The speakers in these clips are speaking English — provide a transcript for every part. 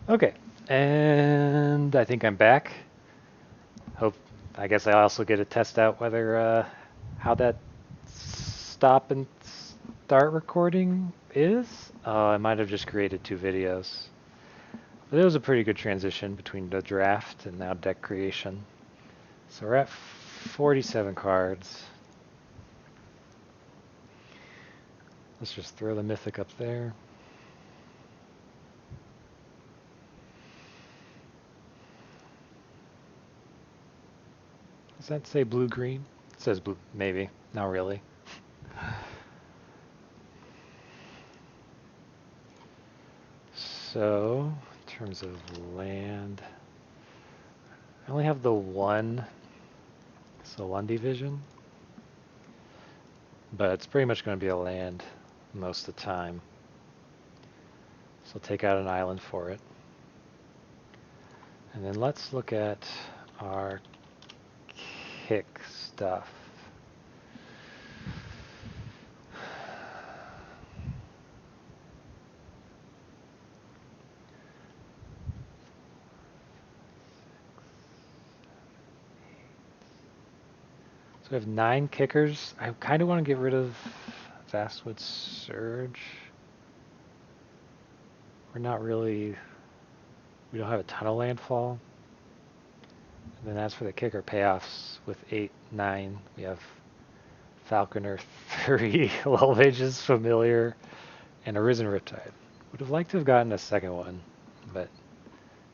Okay, and I think I'm back. Hope I guess I also get to test out whether how that stop and start recording is. I might have just created two videos. But it was a pretty good transition between the draft and now deck creation. So we're at 47 cards. Let's just throw the mythic up there. Does that say blue-green? It says blue, maybe. Not really. So, in terms of land, I only have the one Solundi vision, but it's pretty much going to be a land most of the time. So I'll take out an island for it. And then let's look at our kick stuff. So we have 9 kickers. I kind of want to get rid of Vastwood Surge. We're not really, we don't have a ton of landfall. And then as for the kicker payoffs with 8, 9, we have Falconer 3, Lull Mages, Familiar, and Arisen Riptide. Would have liked to have gotten a second one, but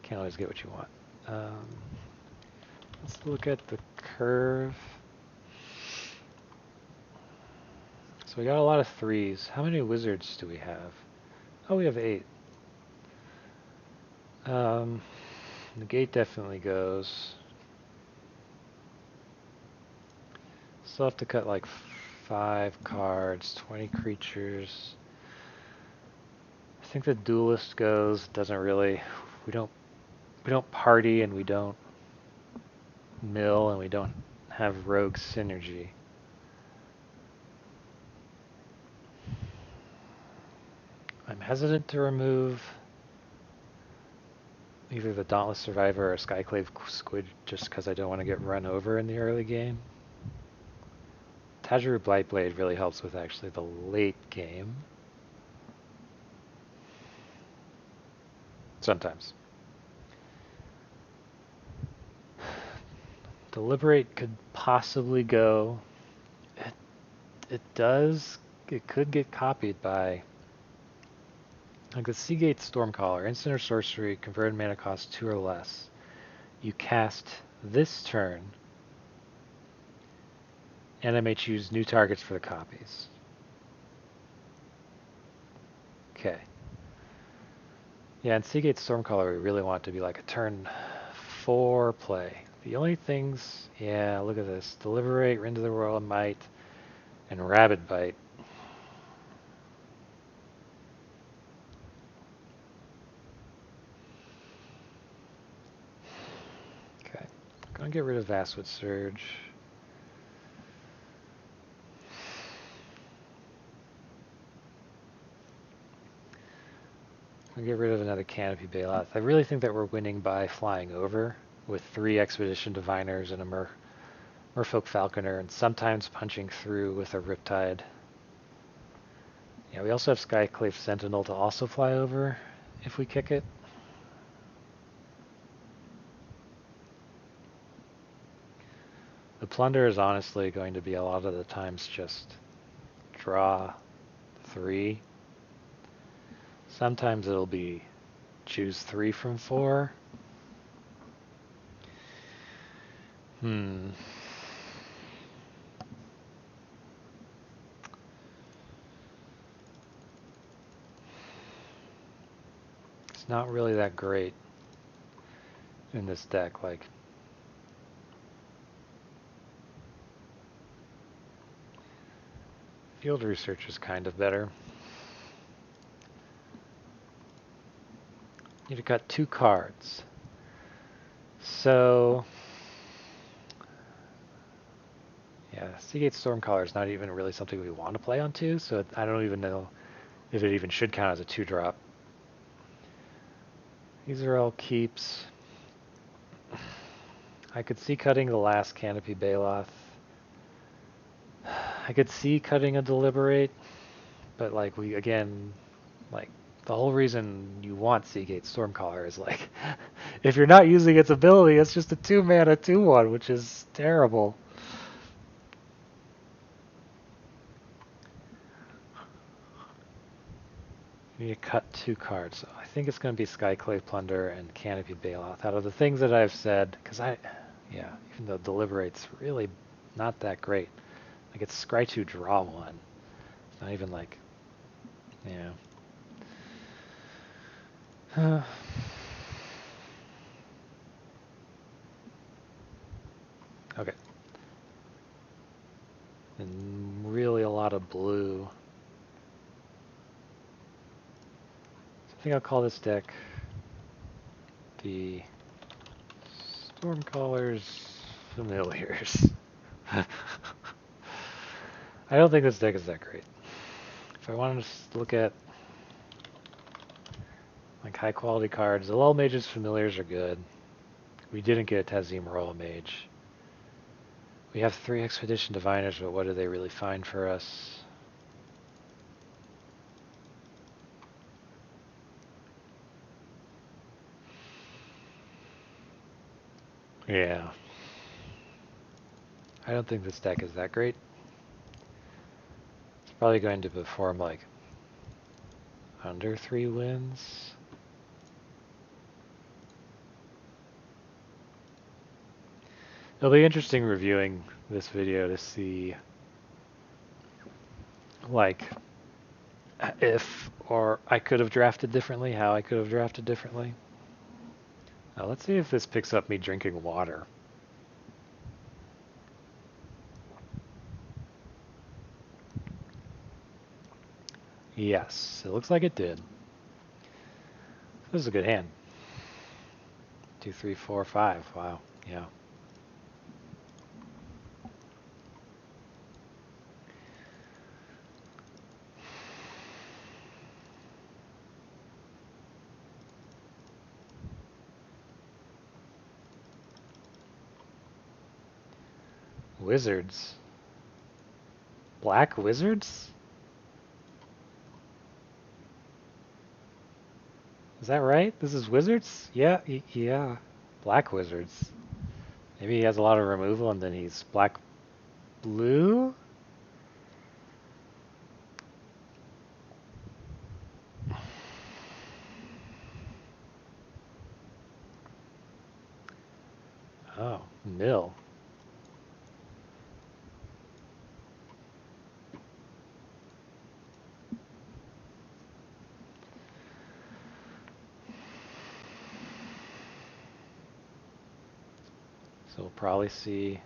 can't always get what you want. Let's look at the curve. So we got a lot of 3s. How many wizards do we have? Oh, we have 8. The gate definitely goes. Still have to cut like 5 cards, 20 creatures. I think the duelist goes. Doesn't really. We don't party and we don't mill and we don't have rogue synergy. I'm hesitant to remove either the Dauntless Survivor or Skyclave Squid just because I don't want to get run over in the early game. Tajaru Blightblade really helps with actually the late game. Sometimes. Deliberate could possibly go. It does. It could get copied by like the Seagate Stormcaller. Instant or sorcery, converted mana cost 2 or less. You cast this turn, and I may choose new targets for the copies. Okay. Yeah, in Seagate Stormcaller, we really want it to be like a turn 4 play. The only things, yeah, look at this. Deliberate, Rend of the Royal Might, and Rabid Bite. Okay. I'm going to get rid of Vastwood Surge. I'll get rid of another Canopy Bailout. I really think that we're winning by flying over with 3 Expedition Diviners and a Merfolk Falconer, and sometimes punching through with a Riptide. Yeah, we also have Skyclave Sentinel to also fly over if we kick it. The Plunder is honestly going to be a lot of the times just draw 3. Sometimes it'll be choose 3 from 4. It's not really that great in this deck. Like, Field Research is kind of better. Need to cut 2 cards. So, yeah, Seagate Stormcaller is not even really something we want to play on 2, so I don't even know if it even should count as a 2-drop. These are all keeps. I could see cutting the last Canopy Baloth. I could see cutting a Deliberate, but like like the whole reason you want Seagate Stormcaller is like, if you're not using its ability, it's just a 2-mana 2/1, which is terrible. You need to cut 2 cards. So I think it's going to be Skyclave Plunder and Canopy Baloth. Out of the things that I've said, because yeah, even though Deliberate's really not that great. Like it's Scry 2 draw 1. It's not even like, yeah. Okay. And really a lot of blue. So I think I'll call this deck the Stormcallers Familiars. I don't think this deck is that great. If I wanted to look at like high quality cards, the Lull Mage's Familiars are good. We didn't get a Tazim Royal Mage. We have 3 Expedition Diviners, but what do they really find for us? Yeah. I don't think this deck is that great. It's probably going to perform like under 3 wins. It'll be interesting reviewing this video to see like if or I could have drafted differently, how I could have drafted differently. Now let's see if this picks up me drinking water. Yes, it looks like it did. This is a good hand. 2, 3, 4, 5. Wow. Yeah. Wizards. Black wizards? Is that right? This is wizards? Yeah, yeah. Black wizards. Maybe he has a lot of removal and then he's black blue? Oh, mill. So we'll probably see.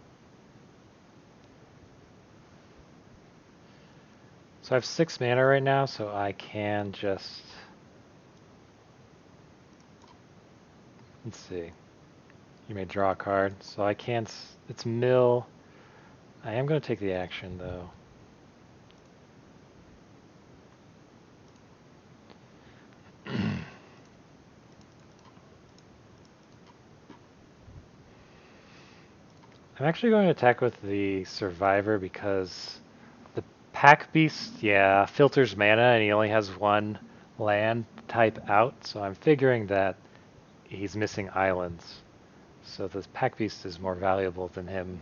So I have 6 mana right now, so I can just. Let's see. You may draw a card, so I can't. It's mill. I am going to take the action though. I'm actually going to attack with the Survivor because the Pack Beast, yeah, filters mana and he only has 1 land type out, so I'm figuring that he's missing islands. So the Pack Beast is more valuable than him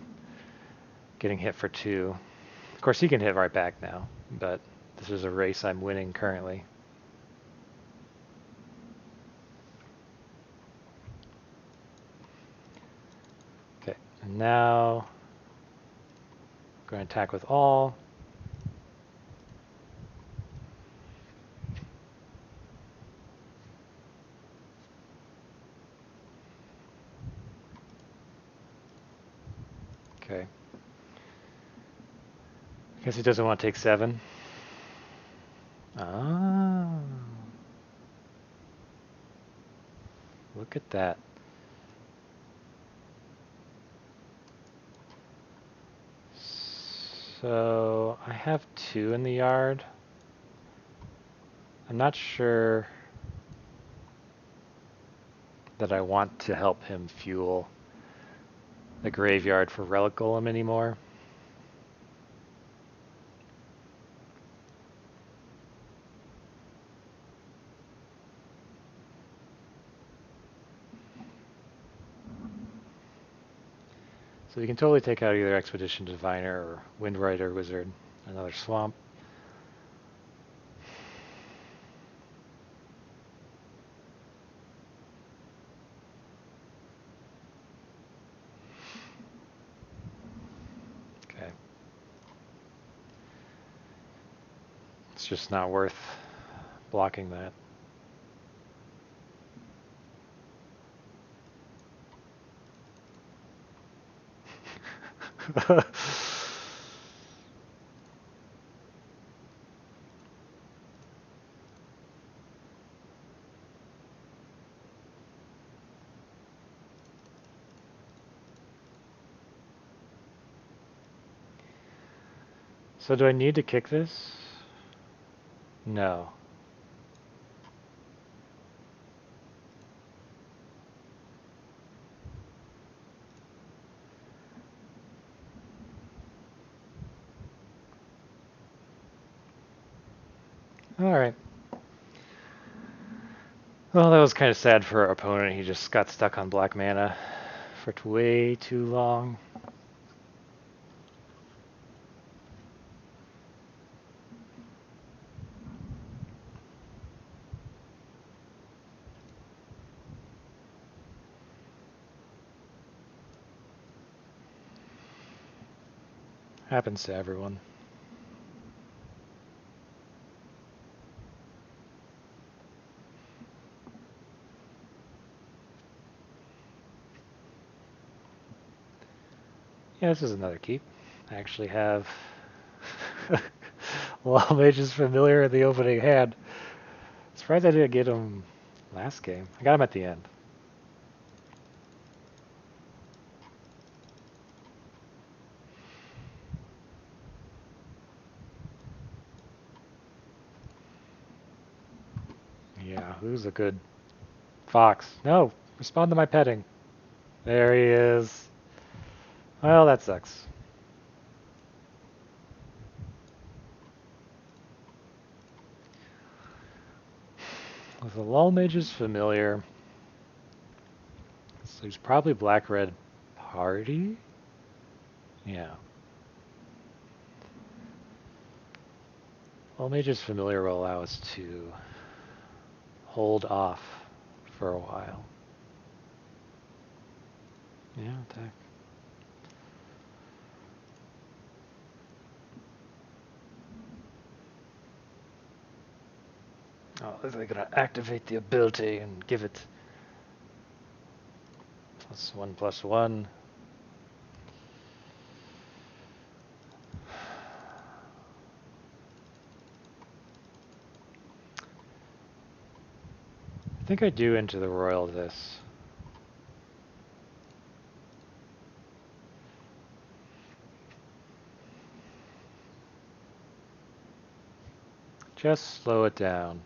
getting hit for 2. Of course, he can hit right back now, but this is a race I'm winning currently. Okay, and now I'm going to attack with all. Okay. I guess he doesn't want to take 7. Ah. Look at that. So I have 2 in the yard. I'm not sure. that I want to help him fuel the graveyard for Relic Golem anymore. So you can totally take out either Expedition Diviner or Windrider Wizard, another swamp. Okay. It's just not worth blocking that. So do I need to kick this? No. Alright. Well, that was kind of sad for our opponent. He just got stuck on black mana for way too long. Happens to everyone. Yeah, this is another keep. I actually have Law Mage's Familiar in the opening hand. Surprised I didn't get him last game. I got him at the end. Yeah, who's a good fox? No, respond to my petting. There he is. Well, that sucks. With the Lull Mage's Familiar, so he's probably black-red party? Yeah. Lull Mage's Familiar will allow us to hold off for a while. Yeah, attack. Oh, they're gonna activate the ability and give it +1/+1. I think I do Into the Royal this. Just slow it down.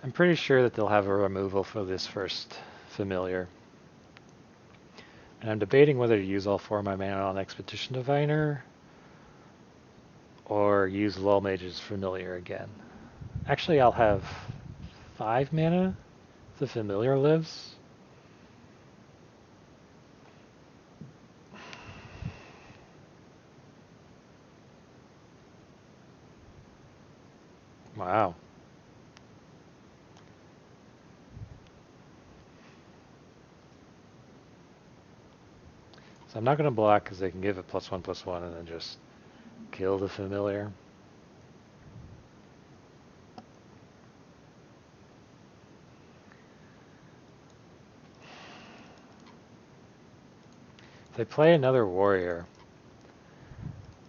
I'm pretty sure that they'll have a removal for this first familiar. And I'm debating whether to use all 4 of my mana on Expedition Diviner or use Lull Mage's Familiar again. Actually, I'll have 5 mana if the Familiar lives. Wow. So I'm not going to block because they can give it +1/+1 and then just kill the Familiar. If they play another Warrior,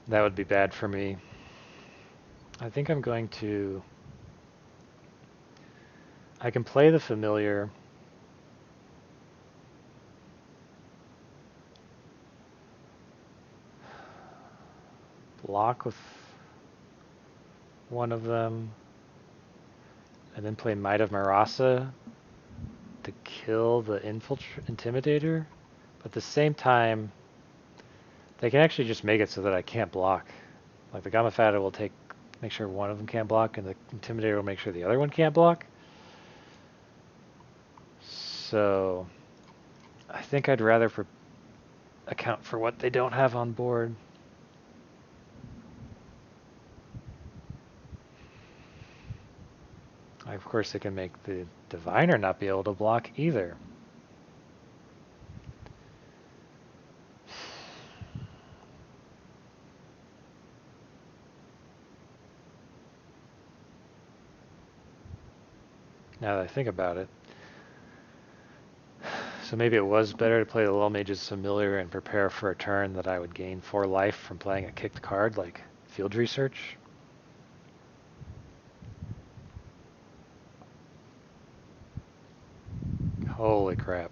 that would be bad for me. I think I'm going to... I can play the Familiar. block with one of them, and then play Might of Marasa to kill the Intimidator. But at the same time, they can actually just make it so that I can't block. Like the Gamma Fata will make sure one of them can't block, and the Intimidator will make sure the other one can't block. So I think I'd rather account for what they don't have on board. Of course, it can make the Diviner not be able to block either. Now that I think about it. So maybe it was better to play the Lull Mage's Familiar and prepare for a turn that I would gain 4 life from playing a kicked card like Field Research. Holy crap.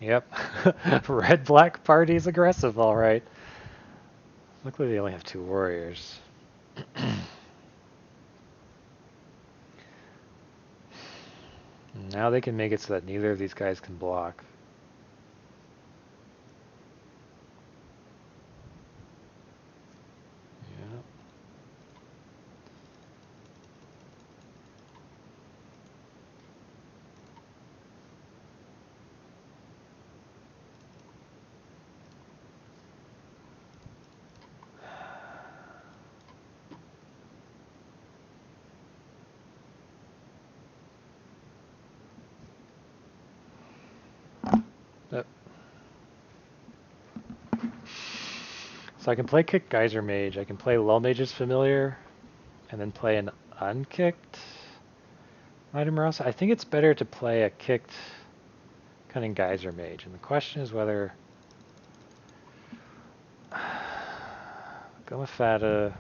Yep. Red-black party's aggressive, alright. Luckily they only have 2 warriors. Now they can make it so that neither of these guys can block. Yep. So I can play Kick Geyser Mage, I can play Lull Mage's Familiar, and then play an unkicked Mighty Marasa. I think it's better to play a kicked Cunning Geyser Mage, and the question is whether Gamma Fata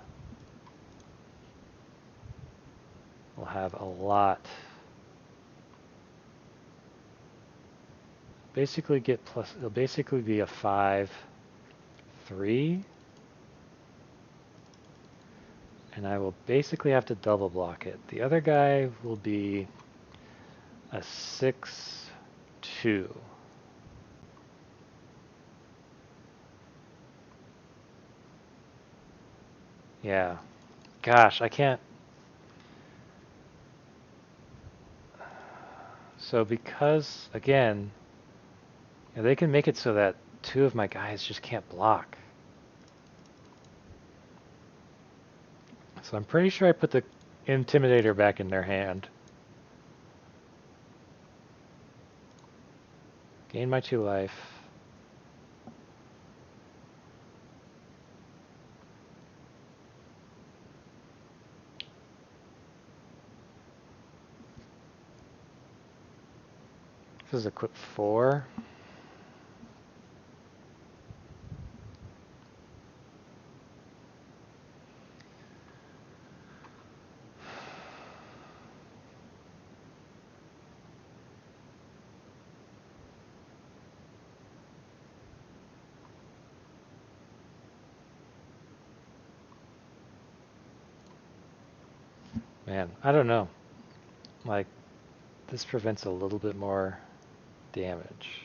will have a lot. Basically get plus, it'll basically be a 5-3. And I will basically have to double block it. The other guy will be a 6-2. Yeah. Gosh, I can't. So because, again, they can make it so that 2 of my guys just can't block. So I'm pretty sure I put the Intimidator back in their hand. Gain my 2 life. This is equip 4. Man, I don't know. Like, this prevents a little bit more damage.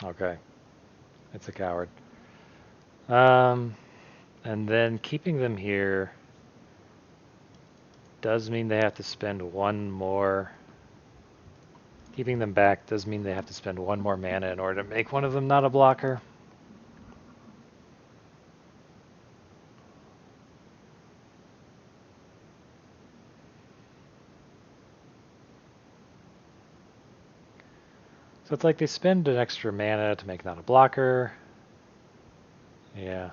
Okay. It's a coward. And then keeping them here does mean they have to spend 1 more. Keeping them back does mean they have to spend 1 more mana in order to make one of them not a blocker. So it's like they spend an extra mana to make not a blocker. Yeah.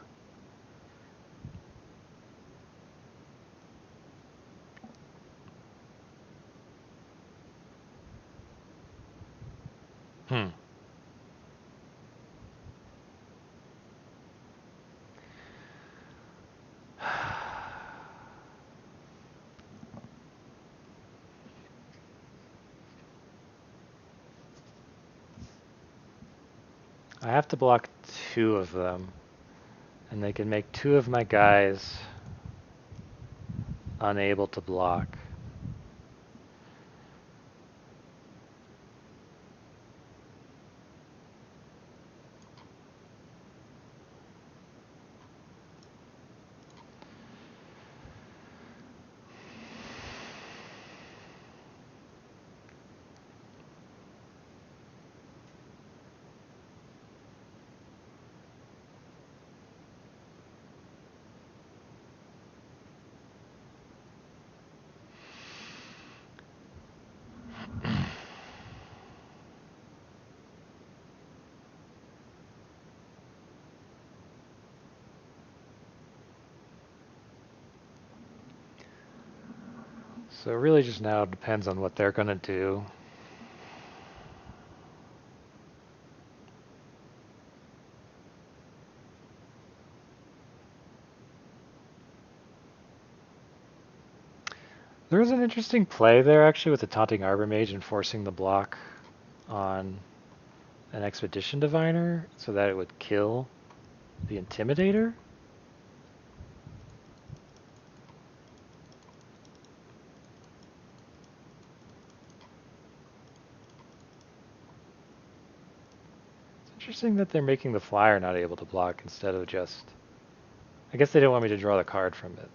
Hmm. I have to block 2 of them, and they can make 2 of my guys unable to block. So it really just now depends on what they're going to do. There was an interesting play there actually with the Taunting Arbor Mage and forcing the block on an Expedition Diviner so that it would kill the Intimidator. It's interesting that they're making the Flyer not able to block instead of just... I guess they didn't want me to draw the card from it.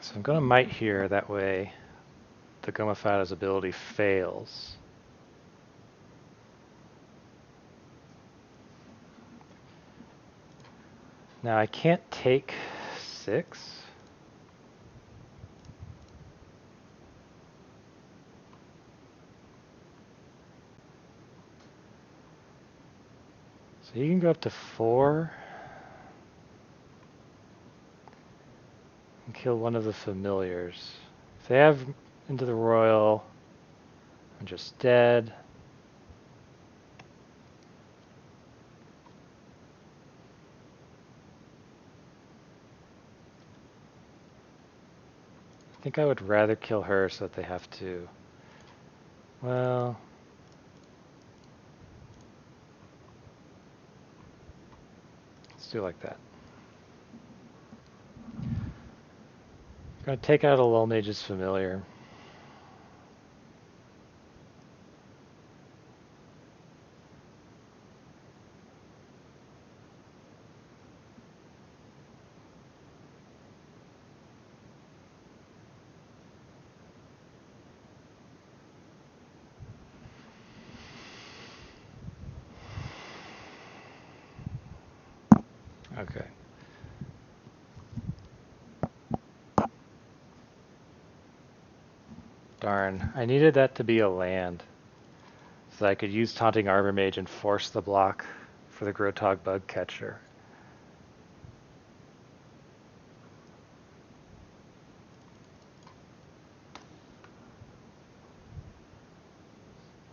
So I'm going to Might here, that way the Gomafada's ability fails. Now I can't take 6. So you can go up to 4 and kill one of the familiars. If they have Into the Royal, I'm just dead. I think I would rather kill her so that they have to... Well... Let's do it like that. I'm going to take out a Lull Mage's Familiar. Okay. Darn, I needed that to be a land, so I could use Taunting Arbor Mage and force the block for the Grotog Bug Catcher.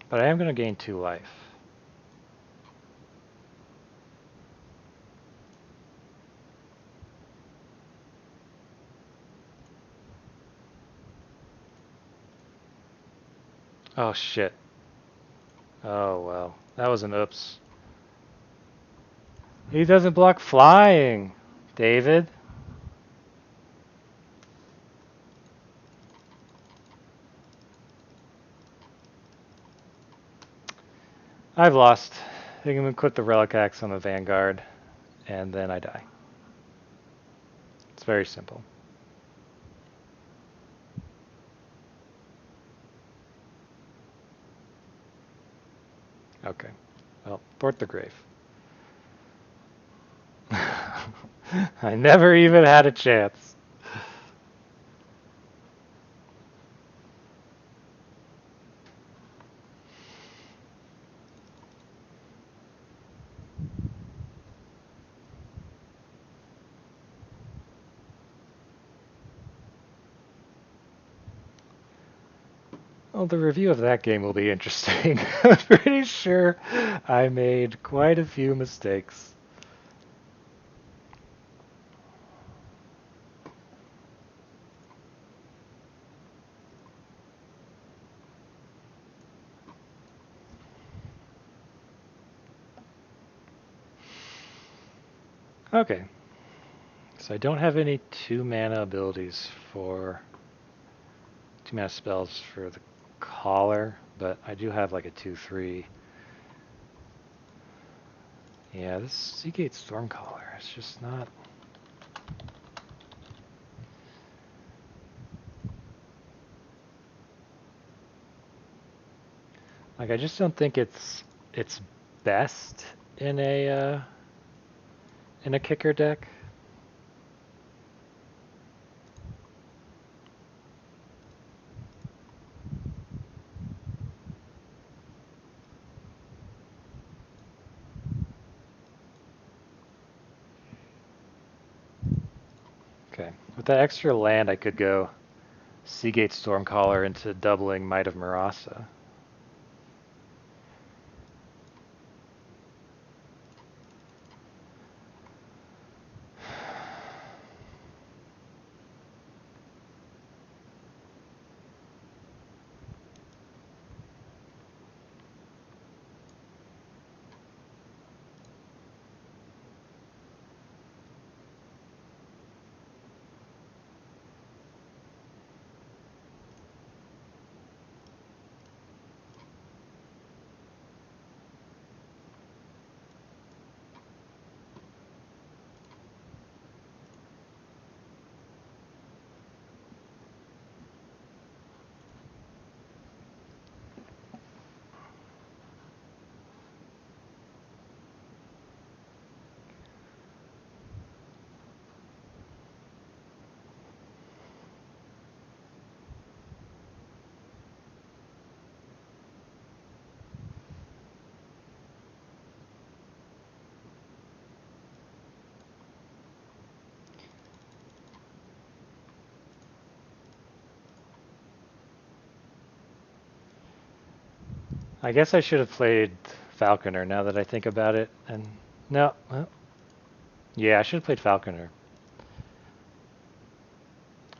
But I am going to gain 2 life. Oh shit. Oh well, that was an oops. He doesn't block flying, David. I've lost. I think I'm going to put the Relic Axe on the Vanguard, and then I die. It's very simple. Okay. Well, Thwart the Grave. I never even had a chance. Well, the review of that game will be interesting. I'm pretty sure I made quite a few mistakes. Okay, so I don't have any 2-mana abilities for 2-mana spells for the Caller, but I do have like a 2/3. Yeah, this Seagate Stormcaller is just not. Like, I just don't think it's best in a kicker deck. Okay, with that extra land, I could go Seagate Stormcaller into doubling Might of Marasa. I guess I should have played Falconer now that I think about it. And no, well, yeah, I should have played Falconer.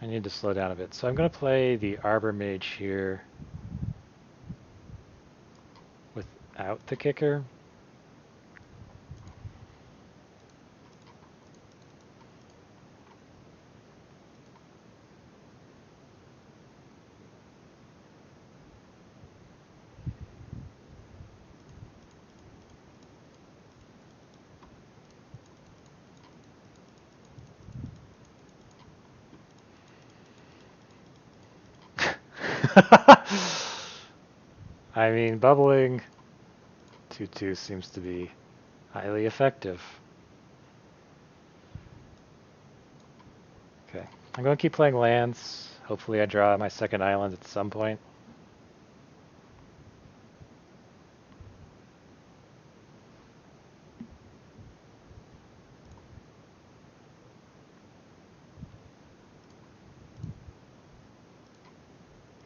I need to slow down a bit. So I'm going to play the Arbor Mage here without the kicker. I mean, bubbling 2/2 seems to be highly effective. Okay, I'm going to keep playing lands. Hopefully I draw my second island at some point.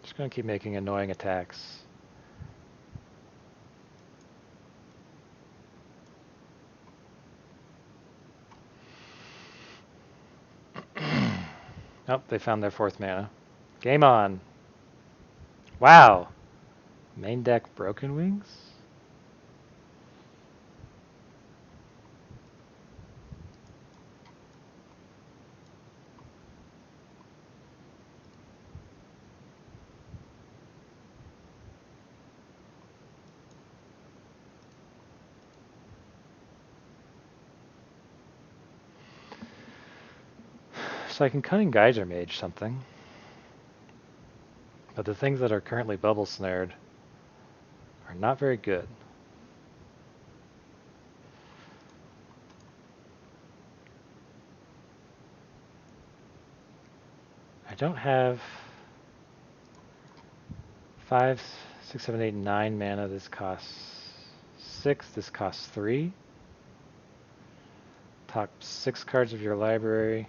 Just going to keep making annoying attacks. Oh, they found their 4th mana. Game on. Wow. Main deck Broken Wings? So I can Cunning Geyser Mage something. But the things that are currently bubble snared are not very good. I don't have 5, 6, 7, 8, 9 mana. This costs 6. This costs 3. Top 6 cards of your library.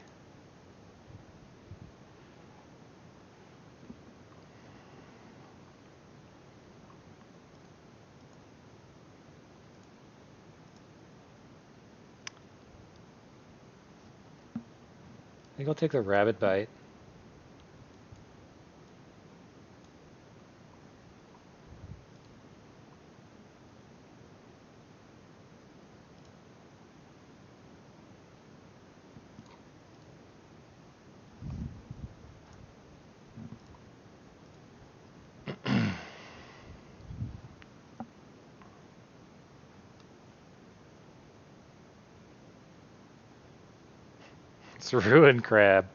I think I'll take the rabbit bite. It's a ruined crab.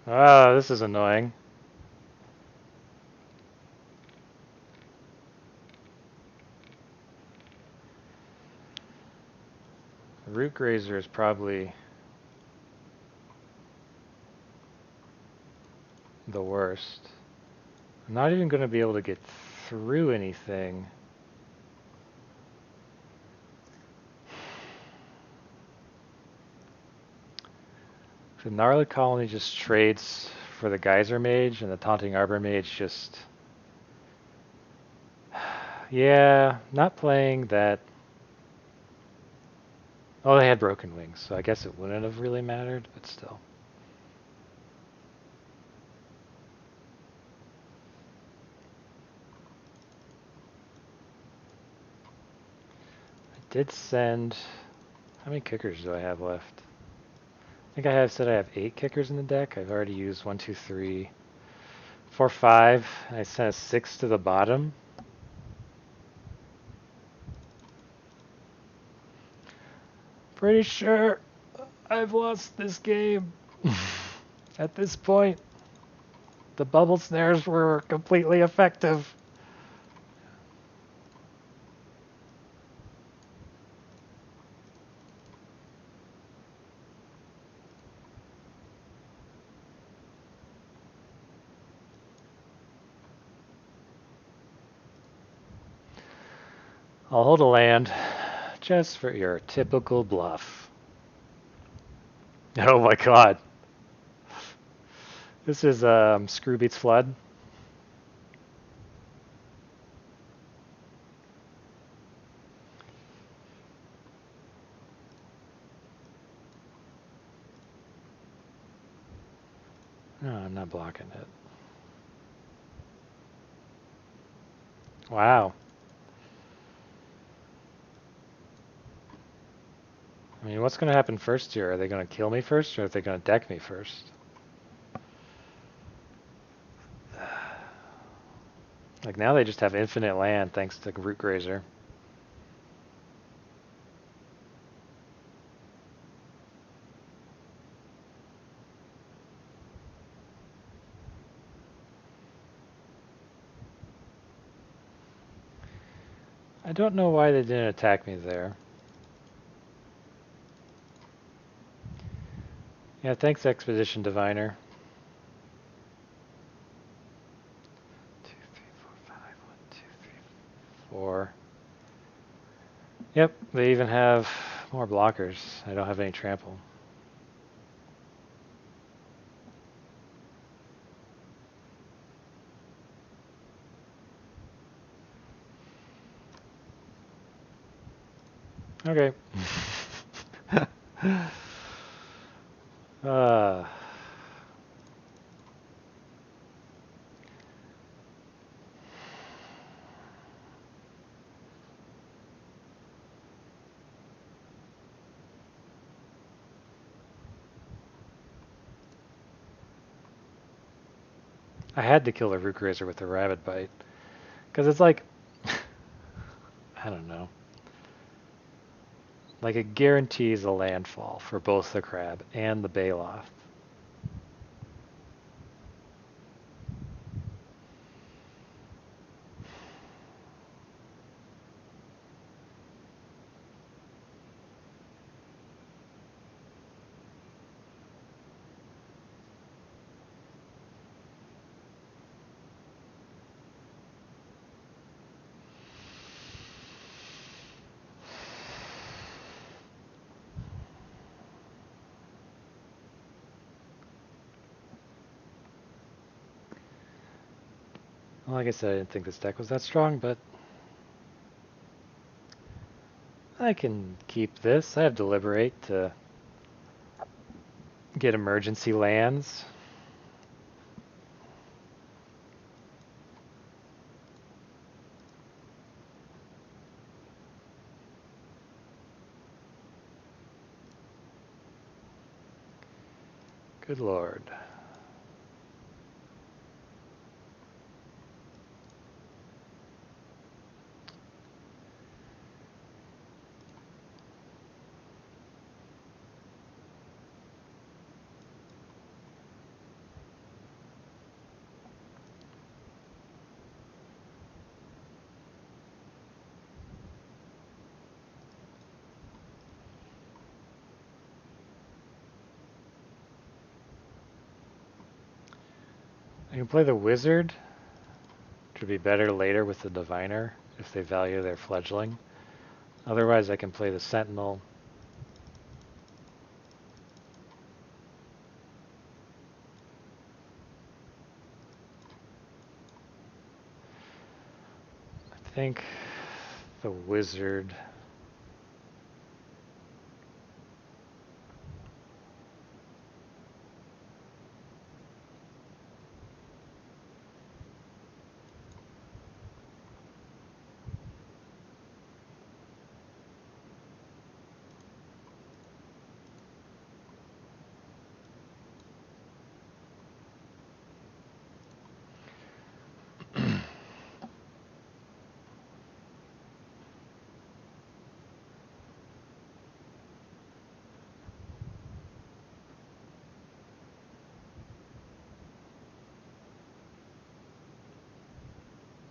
Ah, this is annoying. Root grazer is probably the worst. I'm not even going to be able to get through anything. The Gnarly Colony just trades for the Geyser Mage, and the Taunting Arbor Mage just... Yeah, not playing that... Oh, they had Broken Wings, so I guess it wouldn't have really mattered, but still. I did send... How many kickers do I have left? I think I said I have 8 kickers in the deck. I've already used 1, 2, 3, 4, 5. I sent a 6 to the bottom. Pretty sure I've lost this game. At this point, the bubble snares were completely effective. I'll hold a land just for your typical bluff. Oh my god. This is Screwbeats Flood. No, I'm not blocking it. Wow. I mean, what's going to happen first here? Are they going to kill me first, or are they going to deck me first? Like, now they just have infinite land thanks to Root Grazer. I don't know why they didn't attack me there. Yeah, thanks, Expedition Diviner. 2, 3, 4, 5. 1, 2, 3, 4. Yep, they even have more blockers. I don't have any trample. Okay. uh, I had to kill the Root Grazer with the Rabbit Bite. Because it's like... I don't know. Like, it guarantees a landfall for both the Crab and the Baloth. Well, like I said, I didn't think this deck was that strong, but I can keep this. I have Deliberate to get emergency lands. Good lord. I can play the Wizard, which would be better later with the Diviner if they value their fledgling. Otherwise, I can play the Sentinel. I think the Wizard.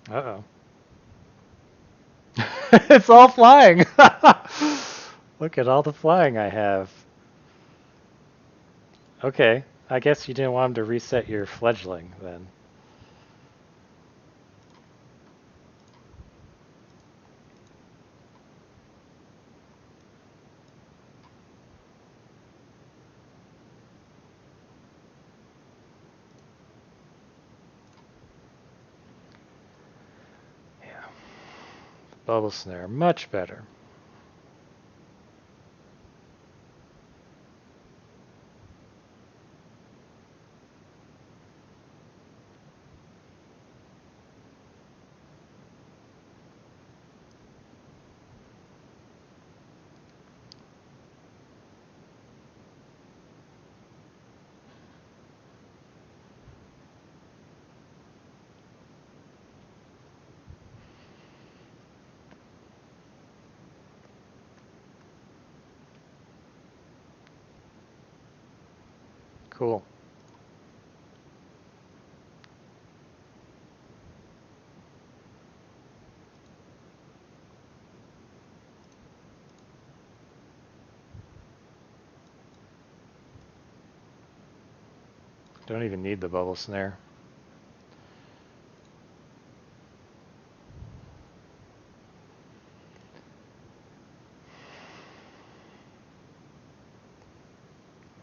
Uh-oh. It's all flying! Look at all the flying I have. Okay, I guess you didn't want him to reset your fledgling then. Yeah. Bubble Snare, much better. Cool. Don't even need the Bubble Snare.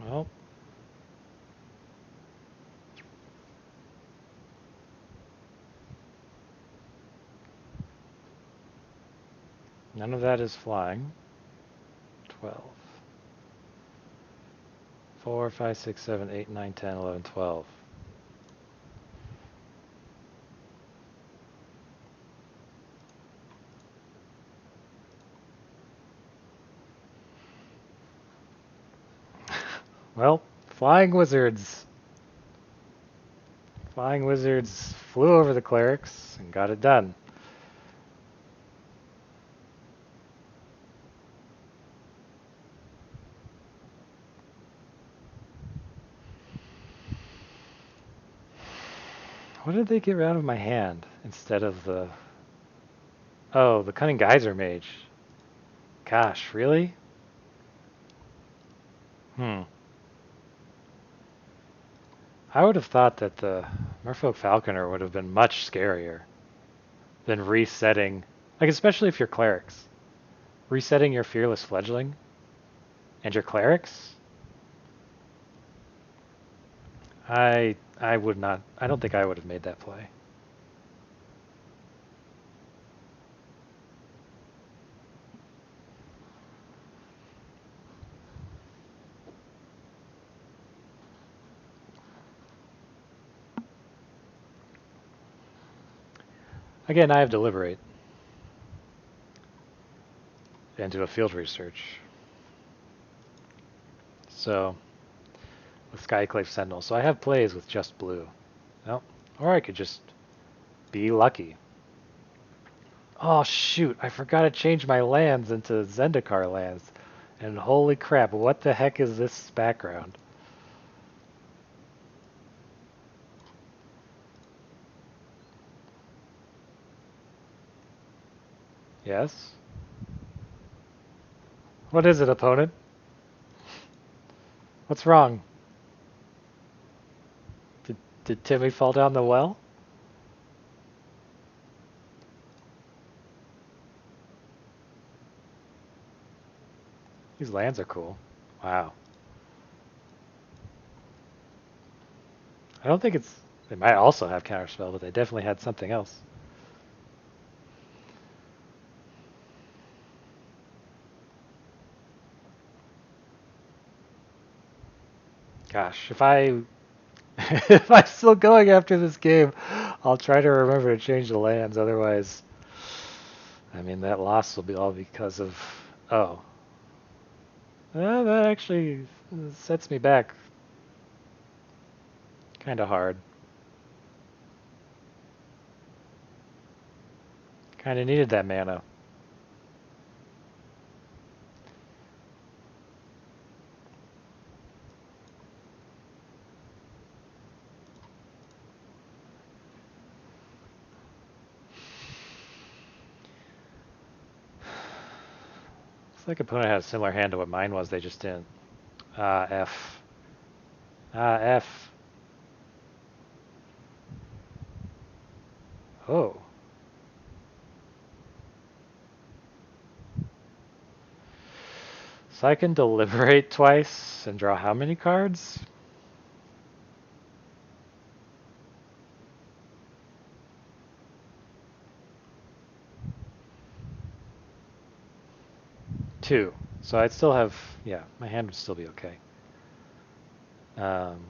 Well, none of that is flying. 12. 4, 5, 6, 7, 8, 9, 10, 11, 12. Well, Flying Wizards. Flying Wizards flew over the clerics and got it done. What did they get out of my hand instead of the... Oh, the Cunning Geyser Mage. Gosh, really? I would have thought that the Merfolk Falconer would have been much scarier than resetting, like especially if you're clerics. Resetting your Fearless Fledgling and your clerics? I would not, I don't think I would have made that play. Again, I have Deliberate and do a field research. So, with Skyclave Sentinel. So I have plays with just blue. No, or I could just be lucky. Oh shoot, I forgot to change my lands into Zendikar lands. And holy crap, what the heck is this background? Yes? What is it, opponent? What's wrong? Did Timmy fall down the well? These lands are cool. Wow. I don't think it's... They might also have counterspell, but they definitely had something else. Gosh, if I... if I'm still going after this game, I'll try to remember to change the lands, otherwise... I mean, that loss will be all because of... Oh. That actually sets me back kind of hard. Kind of needed that mana. Looks like opponent had a similar hand to what mine was, they just didn't. F. F. Oh. So I can deliberate twice and draw how many cards? Two. So I'd still have, yeah, my hand would still be okay. Um,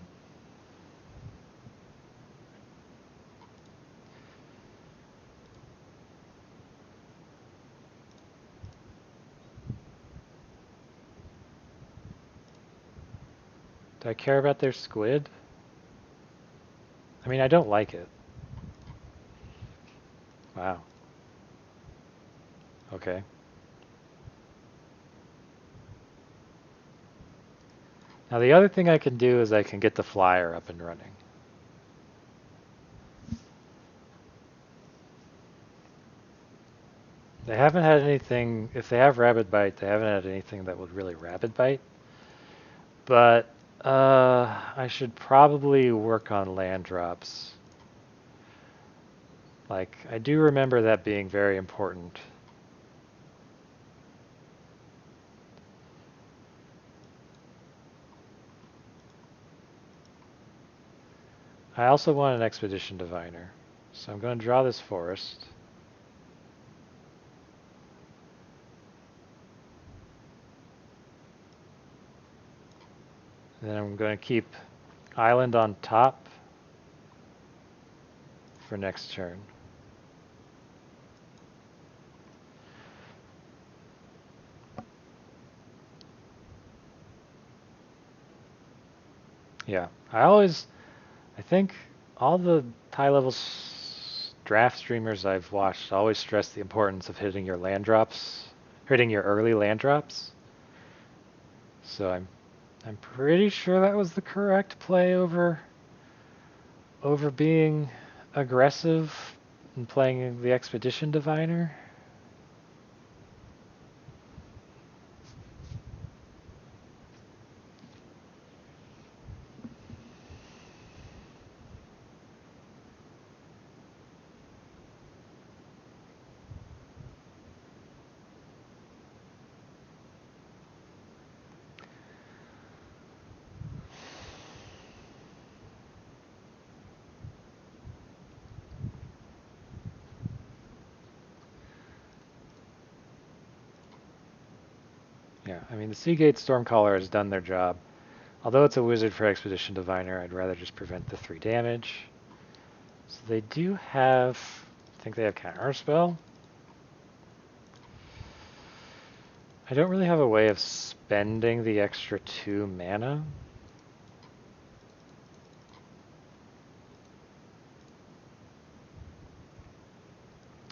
do I care about their squid? I mean, I don't like it. Wow. Okay. Now the other thing I can do is I can get the flyer up and running. They haven't had anything, if they have Rabid Bite, they haven't had anything that would really Rabid Bite. But I should probably work on land drops. Like, I do remember that being very important. I also want an Expedition Diviner. So I'm going to draw this forest. And then I'm going to keep Island on top for next turn. Yeah, I think all the high-level draft streamers I've watched always stress the importance of hitting your land drops, hitting your early land drops. So I'm pretty sure that was the correct play over being aggressive and playing the Expedition Diviner. Yeah, I mean the Seagate Stormcaller has done their job. Although it's a wizard for Expedition Diviner, I'd rather just prevent the 3 damage. So they do have think they have counterspell. I don't really have a way of spending the extra 2 mana.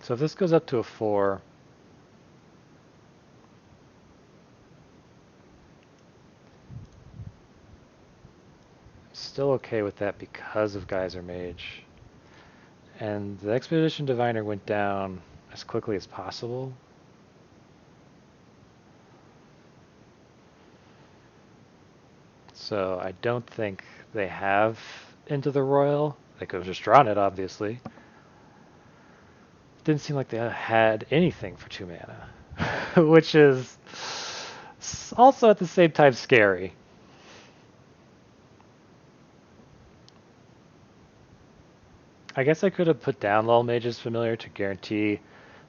So if this goes up to a 4, I'm still okay with that because of Geyser Mage. And the Expedition Diviner went down as quickly as possible. So I don't think they have Into the Royal. They could have just drawn it, obviously. Didn't seem like they had anything for 2 mana, which is also at the same time scary. I guess I could have put down Lull Mage's Familiar to guarantee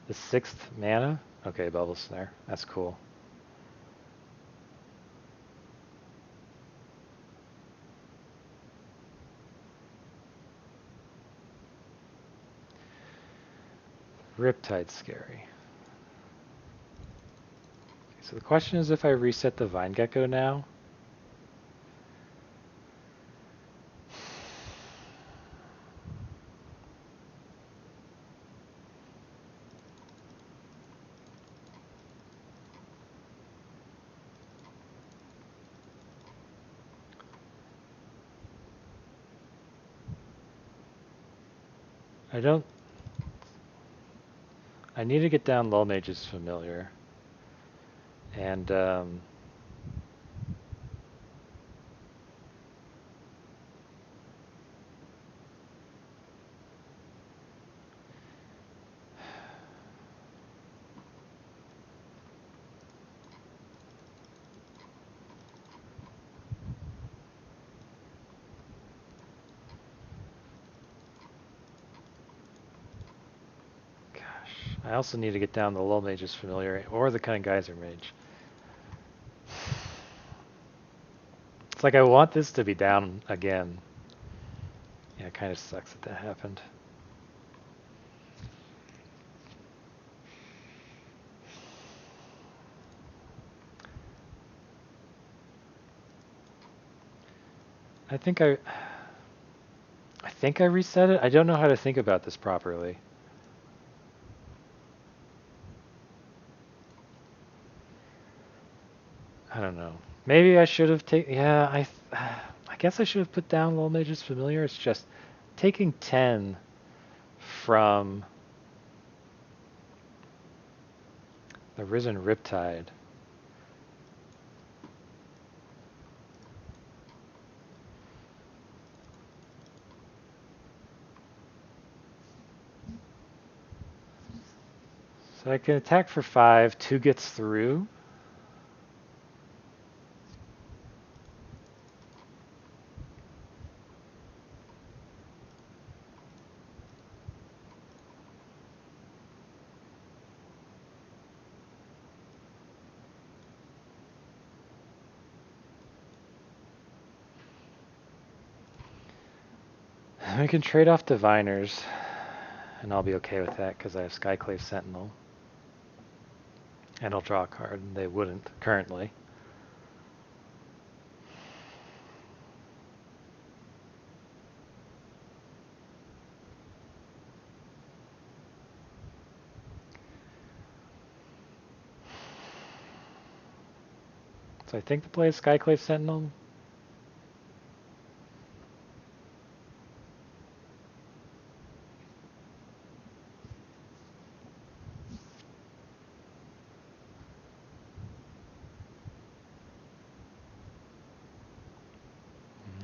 the 6th mana. Okay, Bubble Snare. That's cool. Riptide's scary. Okay, so the question is if I reset the Vine Gecko now. I need to get down Lull Mage's Familiar. And I also need to get down the Lull Mage's Familiar or the Cunning Geyser Mage. It's like I want this to be down again. Yeah, it kind of sucks that happened. I think I reset it. I don't know how to think about this properly. I don't know. Maybe I should have taken. Yeah, I guess I should have put down Lull Mage's Familiar. It's just taking 10 from the Risen Riptide. So I can attack for 5. 2 gets through. I can trade off Diviners, and I'll be okay with that because I have Skyclave Sentinel. And I'll draw a card, and they wouldn't currently. So I think the play is Skyclave Sentinel.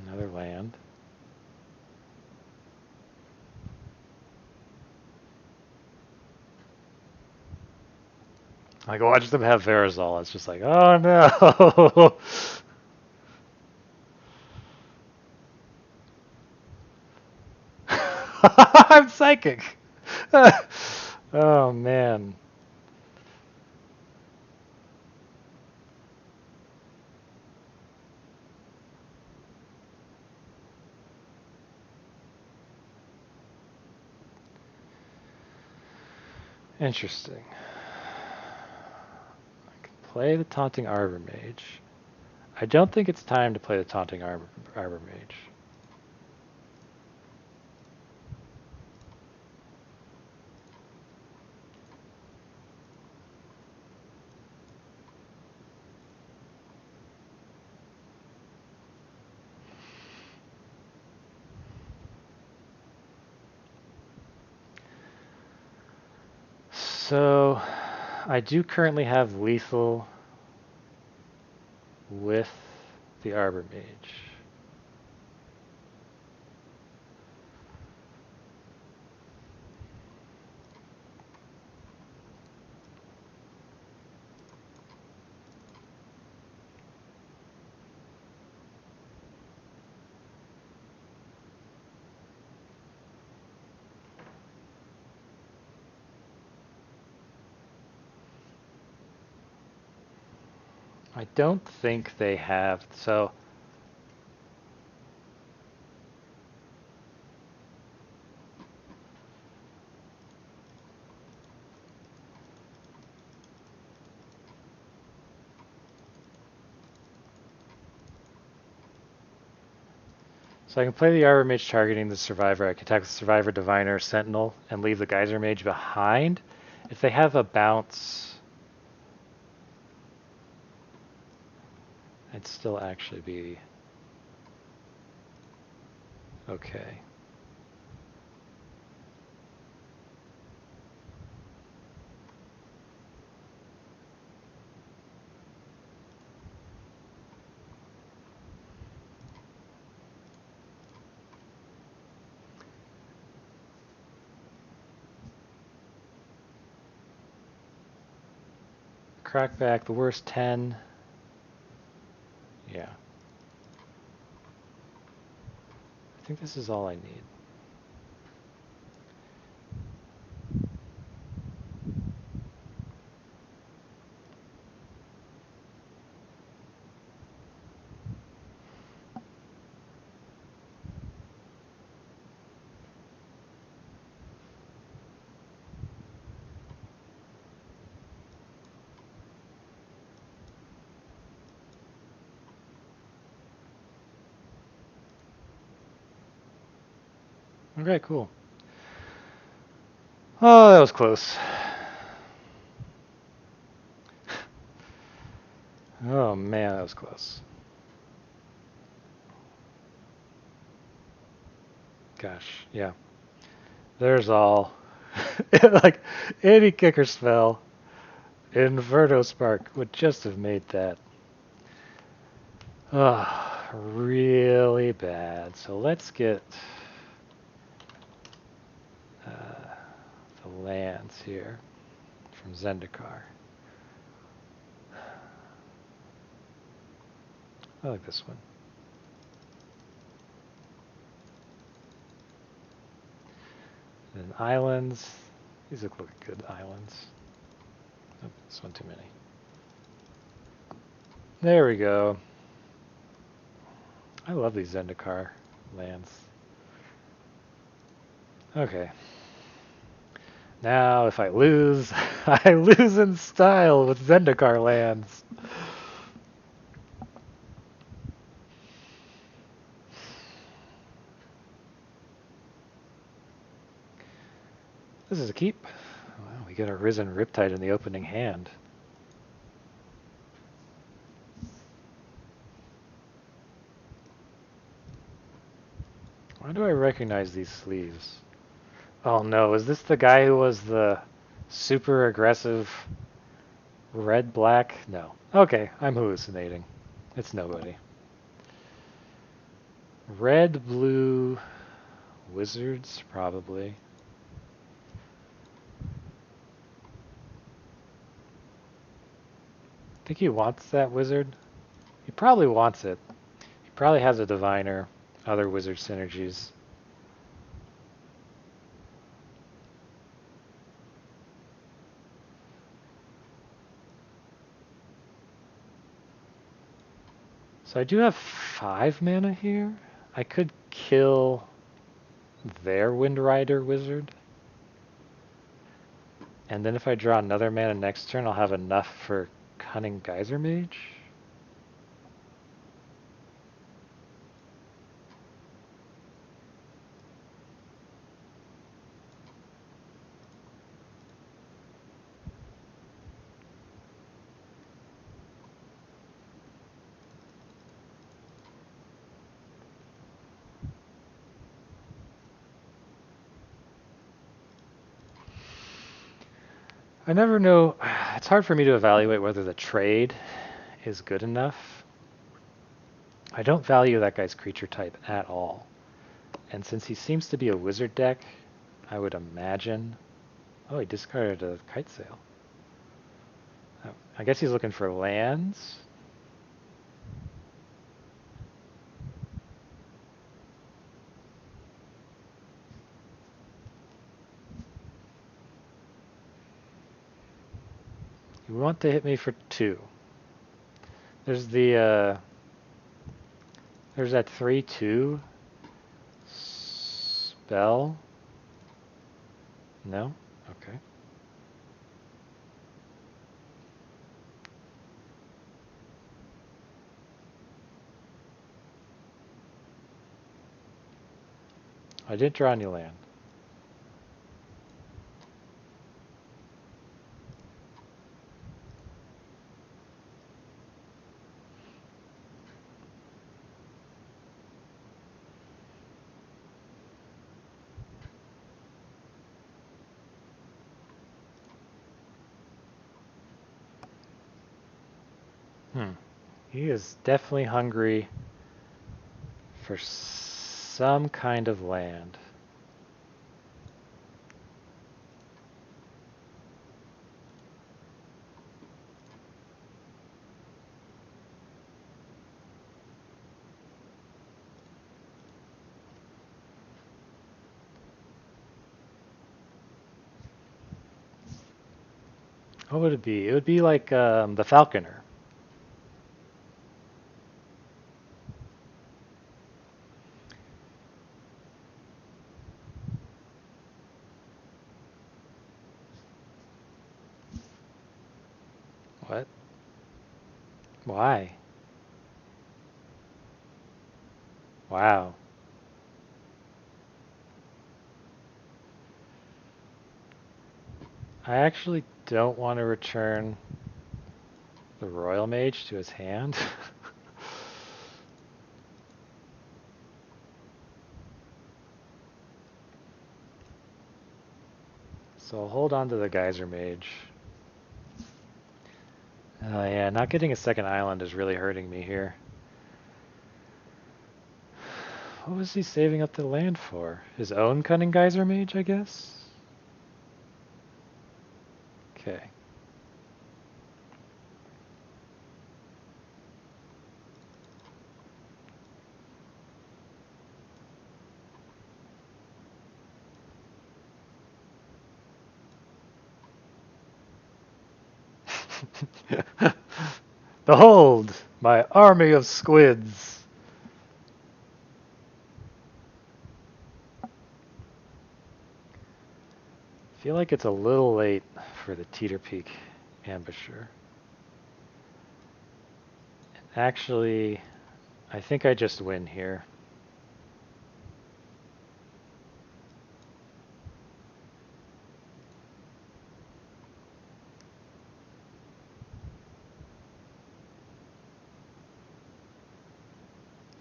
Another land. Like, watch them have Verazol. It's just like, oh no! I'm psychic! Oh man. Interesting. I can play the Taunting Arbor Mage. I don't think it's time to play the Taunting Arbor Mage. So, I do currently have lethal with the Arbor Mage. I don't think they have, so I can play the Arbor Mage targeting the Survivor. I can attack the Survivor, Diviner, Sentinel, and leave the Geyser Mage behind. If they have a bounce, I'd still actually be okay. Crackback, the worst 10. Yeah. I think this is all I need. Okay, cool. Oh, that was close. Oh man, that was close. Gosh, yeah. There's all. Like, any kicker spell, Inverno Spark would just have made that. Really bad. So let's get uh, the lands here from Zendikar. I like this one. And islands. These look like good islands. Oh, this one too many. There we go. I love these Zendikar lands. Okay. Now, if I lose, I lose in style with Zendikar lands. This is a keep. Wow, we get a Risen Riptide in the opening hand. Why do I recognize these sleeves? Oh no, is this the guy who was the super aggressive red-black? No. Okay, I'm hallucinating. It's nobody. Red-blue wizards, probably. Think he wants that wizard? He probably wants it. He probably has a diviner, other wizard synergies. So I do have 5 mana here. I could kill their Wind Rider wizard. And then if I draw another mana next turn, I'll have enough for Cunning Geyser Mage. I never know. It's hard for me to evaluate whether the trade is good enough. I don't value that guy's creature type at all. And since he seems to be a wizard deck, I would imagine... Oh, he discarded a Kite Sail. Oh, I guess he's looking for lands. You want to hit me for 2. There's the, there's that 3/2 spell. No? Okay. I didn't draw any land. He is definitely hungry for some kind of land. What would it be? It would be like the Falconer. What? Why? Wow. I actually don't want to return the Royal Mage to his hand. So I'll hold on to the Geyser Mage. Yeah, not getting a second island is really hurting me here. What was he saving up the land for? His own Cunning Geyser Mage, I guess? Okay. Behold, my army of squids! I feel like it's a little late for the Teeter Peak Ambusher. Actually, I think I just win here.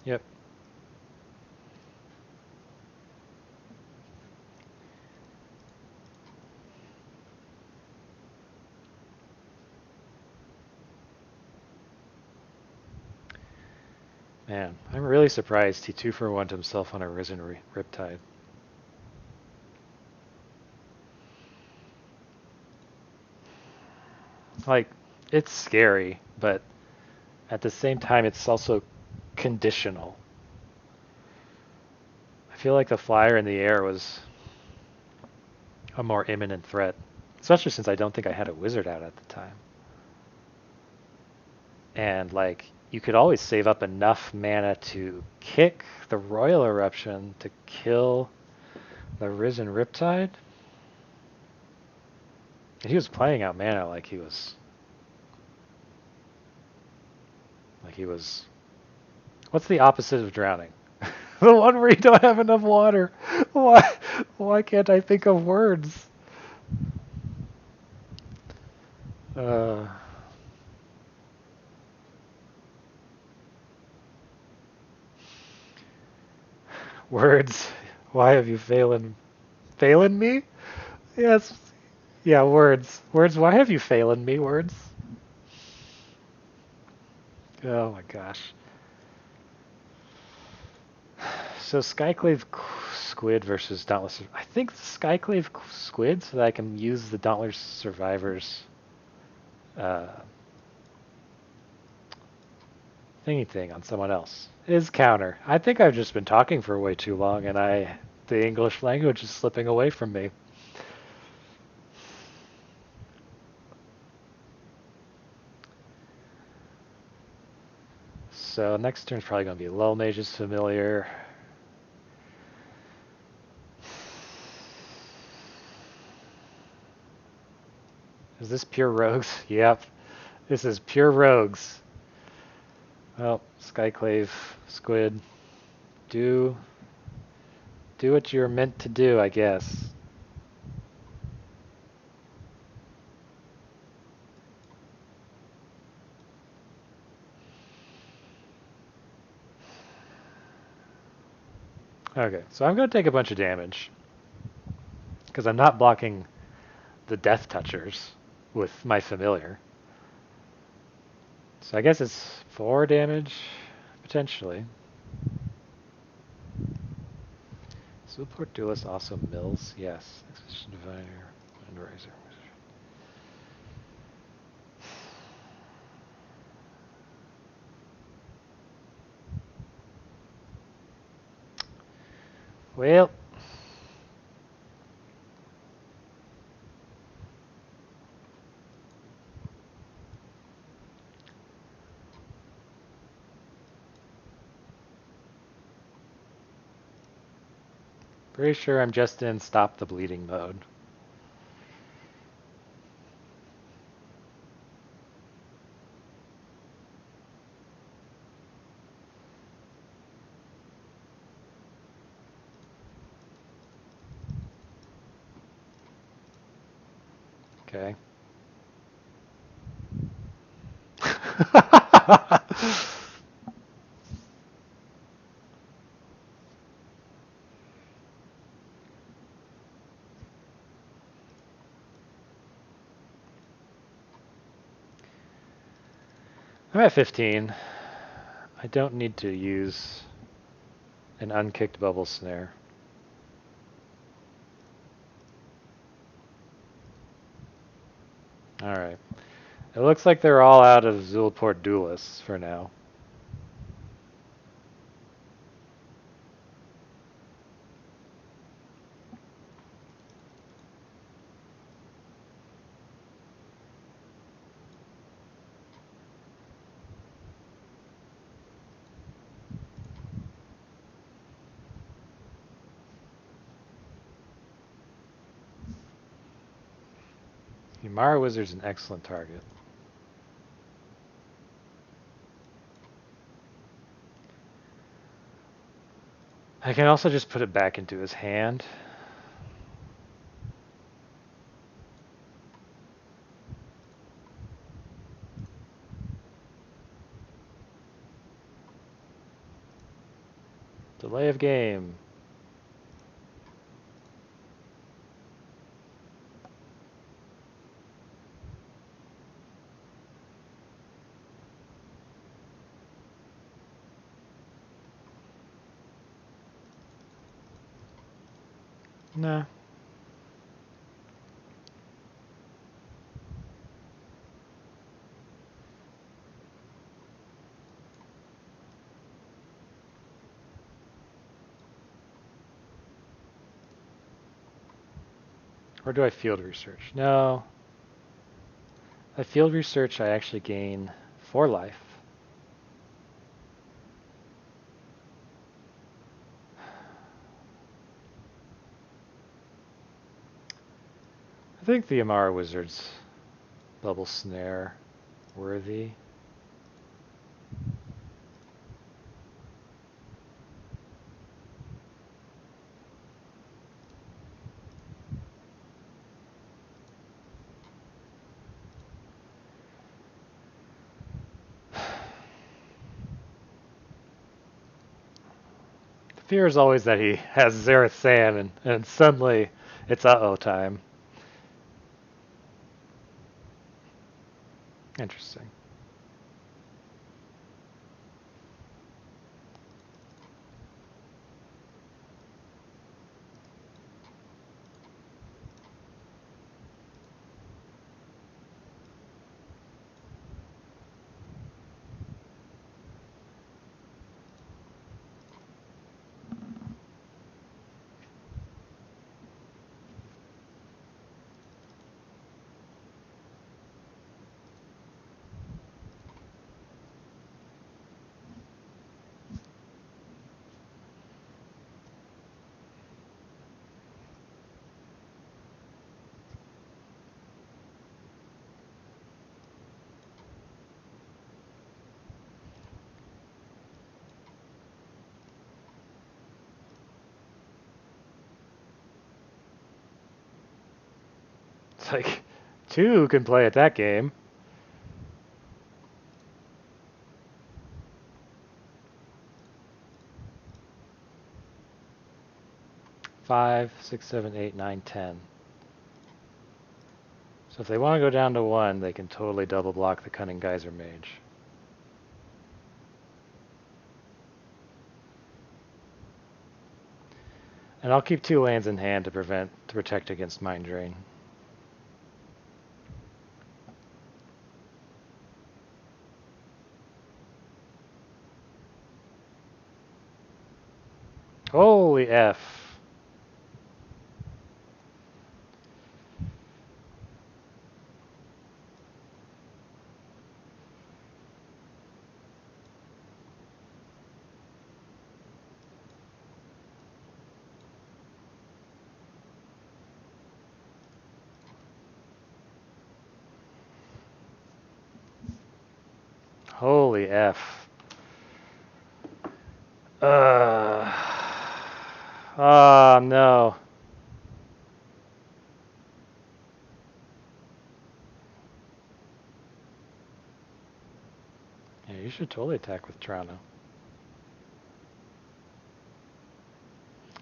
Yep. Man, I'm really surprised he 2-for-1'd himself on a Risen Riptide. Like, it's scary, but at the same time, it's also conditional. I feel like the flyer in the air was a more imminent threat, especially since I don't think I had a wizard out at the time. And like, you could always save up enough mana to kick the Royal Eruption to kill the Risen Riptide. And he was playing out mana like he was. What's the opposite of drowning? The one where you don't have enough water. Why? Why can't I think of words? Uh, words. Why have you failen me? Yes. Yeah, words. Words. Why have you failen me? Words. Oh my gosh. So Skyclave Squid versus Dauntless. I think Skyclave Squid so that I can use the Dauntless Survivors uh, thingy thing on someone else. Is counter. I think I've just been talking for way too long and the English language is slipping away from me. So next turn's probably going to be Lull Mage's Familiar. Is this pure rogues? Yep. This is pure rogues. Well, Skyclave, Squid, do what you're meant to do, I guess. Okay, so I'm going to take a bunch of damage because I'm not blocking the Death Touchers with my Familiar. So I guess it's 4 damage, potentially. Support Duelist also mills, yes. Exposition Diviner, Windriser. Well, pretty sure I'm just in stop the bleeding mode. Okay. I'm at 15. I don't need to use an unkicked bubble snare. Alright. It looks like they're all out of Zulport Duelists for now. Mara Wizard's an excellent target. I can also just put it back into his hand. Delay of game. Nah. Or do I field research? No. I field research, I actually gain 4 life. I think the Amara Wizard's Bubble Snare worthy. The fear is always that he has Xerath Sand and suddenly it's uh-oh time. Interesting. It's like, two can play at that game. Five, 6, 7, 8, 9, 10. So if they want to go down to 1, they can totally double block the Cunning Geyser Mage. And I'll keep 2 lands in hand to protect against Mind Drain. Holy F. Holy F. Oh no. Yeah, you should totally attack with Toronto.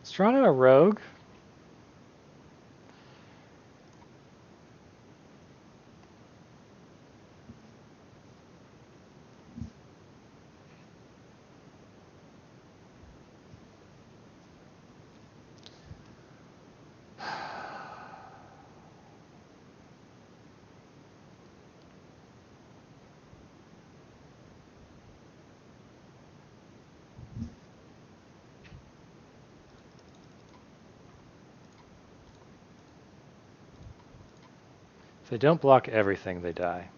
Is Toronto a rogue? If they don't block everything, they die.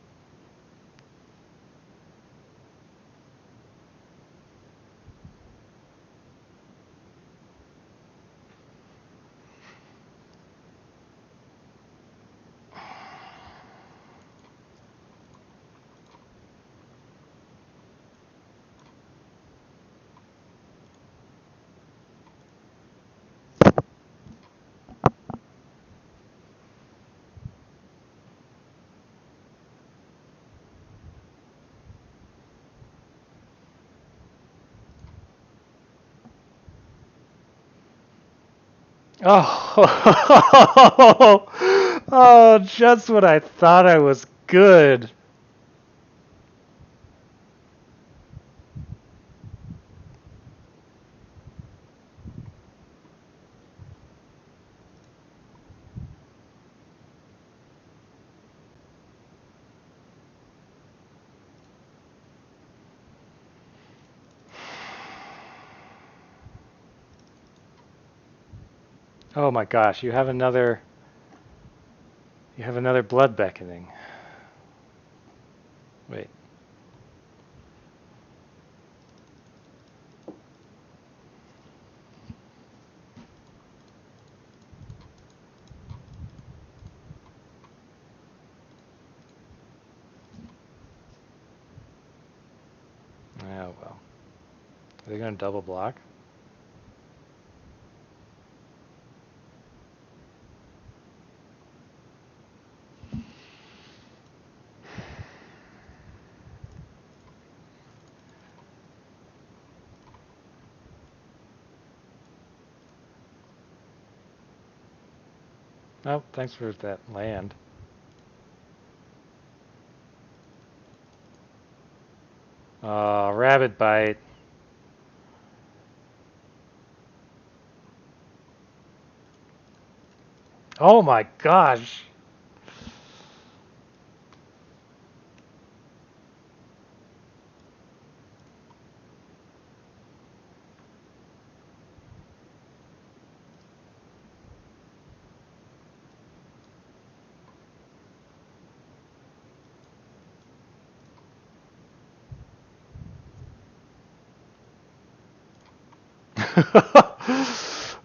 Oh, oh, just when I thought I was good. Oh my gosh, you have another blood beckoning. Wait. Are they gonna double block? Oh, thanks for that land. Rabbit bite. Oh my gosh.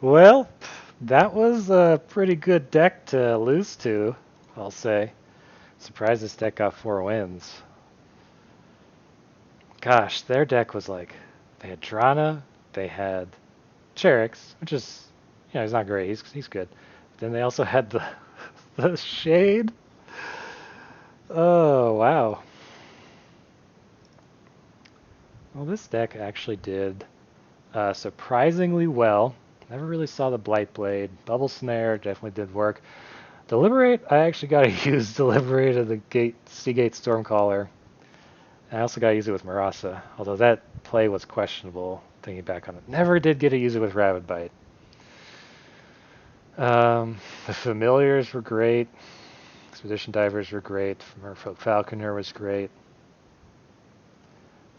Well, that was a pretty good deck to lose to, I'll say. Surprised this deck got 4 wins. Gosh, their deck was like, they had Drana, they had Cherix, which is, he's not great, he's good. Then they also had the the Shade. Oh, wow. Well, this deck actually did surprisingly well. Never really saw the Blight Blade. Bubble Snare definitely did work. Deliberate, I actually got to use Deliberate of the Seagate Stormcaller. I also got to use it with Marasa, although that play was questionable, thinking back on it. Never did get to use it with Rabbit Bite. The Familiars were great. Expedition Divers were great. Merfolk Falconer was great.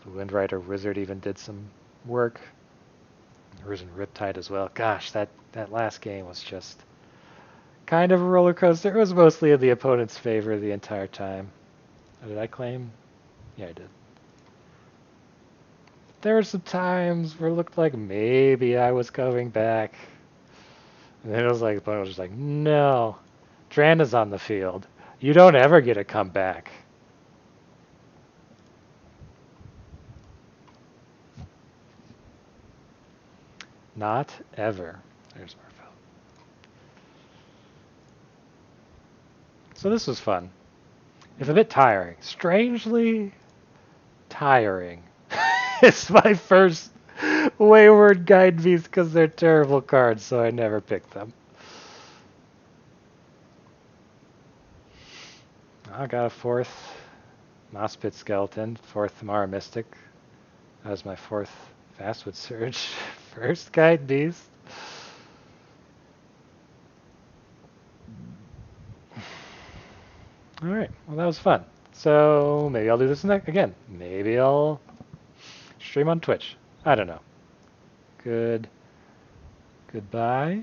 The Windrider Wizard even did some work. Risen Riptide as well. Gosh, that last game was just kind of a roller coaster. It was mostly in the opponent's favor the entire time. Oh, did I claim? Yeah, I did. There were some times where it looked like maybe I was coming back. And then it was like, the opponent was just like, no, Drana's on the field. You don't ever get to come back. Not ever. There's Marfell. So this was fun. It's a bit tiring. Strangely tiring. It's my first Wayward Guide Beast because they're terrible cards, so I never picked them. I got a 4th Mospit Skeleton, 4th Mara Mystic. That was my 4th Fastwood Surge. First Guide Beast. Alright, well that was fun. So maybe I'll do this again. Maybe I'll stream on Twitch. I don't know. Goodbye.